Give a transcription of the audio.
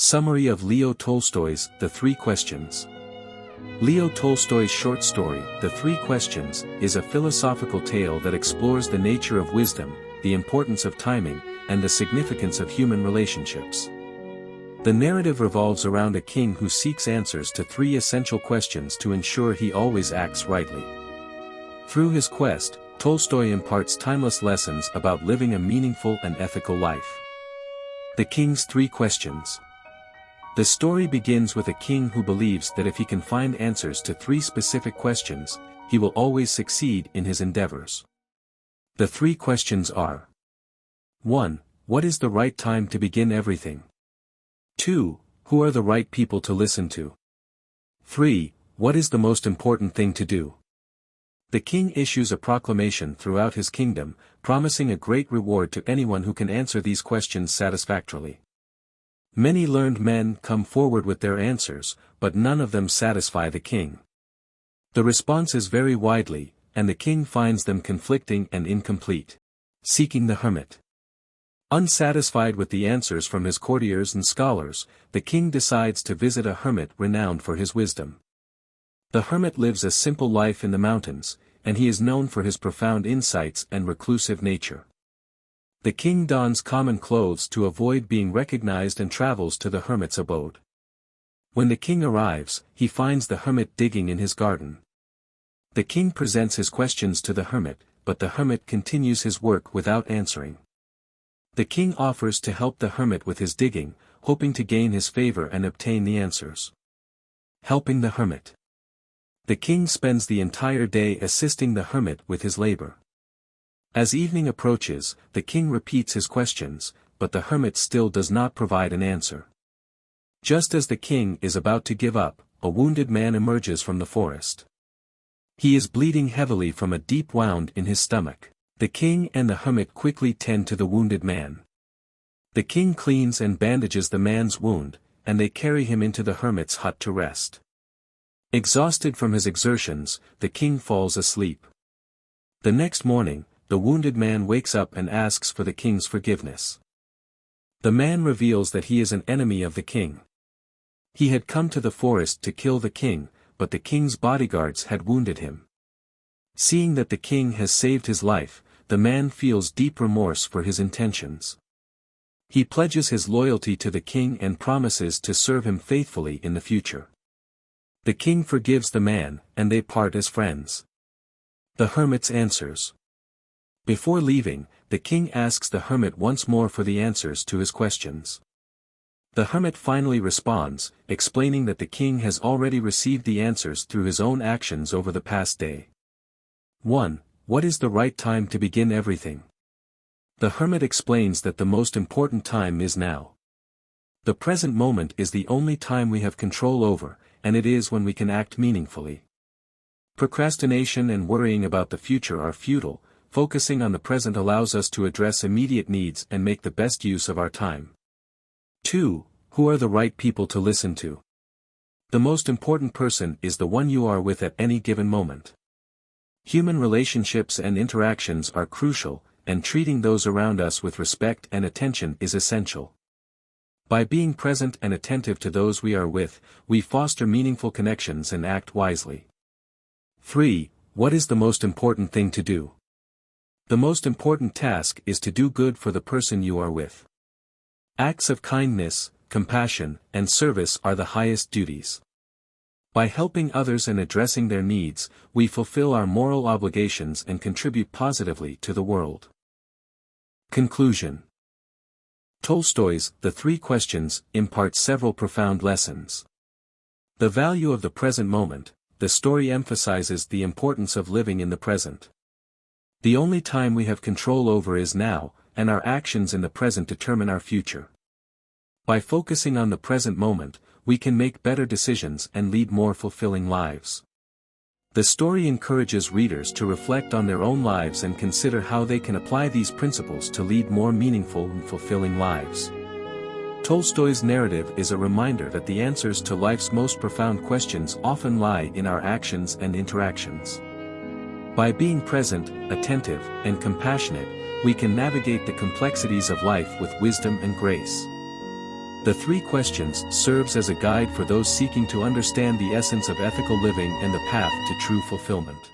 Summary of Leo Tolstoy's The Three Questions. Leo Tolstoy's short story, The Three Questions, is a philosophical tale that explores the nature of wisdom, the importance of timing, and the significance of human relationships. The narrative revolves around a king who seeks answers to three essential questions to ensure he always acts rightly. Through his quest, Tolstoy imparts timeless lessons about living a meaningful and ethical life. The King's Three Questions. The story begins with a king who believes that if he can find answers to three specific questions, he will always succeed in his endeavors. The three questions are: 1. What is the right time to begin everything? 2. Who are the right people to listen to? 3. What is the most important thing to do? The king issues a proclamation throughout his kingdom, promising a great reward to anyone who can answer these questions satisfactorily. Many learned men come forward with their answers, but none of them satisfy the king. The responses vary widely, and the king finds them conflicting and incomplete. Seeking the hermit. Unsatisfied with the answers from his courtiers and scholars, the king decides to visit a hermit renowned for his wisdom. The hermit lives a simple life in the mountains, and he is known for his profound insights and reclusive nature. The king dons common clothes to avoid being recognized and travels to the hermit's abode. When the king arrives, he finds the hermit digging in his garden. The king presents his questions to the hermit, but the hermit continues his work without answering. The king offers to help the hermit with his digging, hoping to gain his favor and obtain the answers. Helping the hermit. The king spends the entire day assisting the hermit with his labor. As evening approaches, the king repeats his questions, but the hermit still does not provide an answer. Just as the king is about to give up, a wounded man emerges from the forest. He is bleeding heavily from a deep wound in his stomach. The king and the hermit quickly tend to the wounded man. The king cleans and bandages the man's wound, and they carry him into the hermit's hut to rest. Exhausted from his exertions, the king falls asleep. The next morning, the wounded man wakes up and asks for the king's forgiveness. The man reveals that he is an enemy of the king. He had come to the forest to kill the king, but the king's bodyguards had wounded him. Seeing that the king has saved his life, the man feels deep remorse for his intentions. He pledges his loyalty to the king and promises to serve him faithfully in the future. The king forgives the man, and they part as friends. The hermit's answers. Before leaving, the king asks the hermit once more for the answers to his questions. The hermit finally responds, explaining that the king has already received the answers through his own actions over the past day. 1. What is the right time to begin everything? The hermit explains that the most important time is now. The present moment is the only time we have control over, and it is when we can act meaningfully. Procrastination and worrying about the future are futile. Focusing on the present allows us to address immediate needs and make the best use of our time. 2. Who are the right people to listen to? The most important person is the one you are with at any given moment. Human relationships and interactions are crucial, and treating those around us with respect and attention is essential. By being present and attentive to those we are with, we foster meaningful connections and act wisely. 3. What is the most important thing to do? The most important task is to do good for the person you are with. Acts of kindness, compassion, and service are the highest duties. By helping others and addressing their needs, we fulfill our moral obligations and contribute positively to the world. Conclusion. Tolstoy's The Three Questions imparts several profound lessons. The value of the present moment. The story emphasizes the importance of living in the present. The only time we have control over is now, and our actions in the present determine our future. By focusing on the present moment, we can make better decisions and lead more fulfilling lives. The story encourages readers to reflect on their own lives and consider how they can apply these principles to lead more meaningful and fulfilling lives. Tolstoy's narrative is a reminder that the answers to life's most profound questions often lie in our actions and interactions. By being present, attentive, and compassionate, we can navigate the complexities of life with wisdom and grace. The Three Questions serves as a guide for those seeking to understand the essence of ethical living and the path to true fulfillment.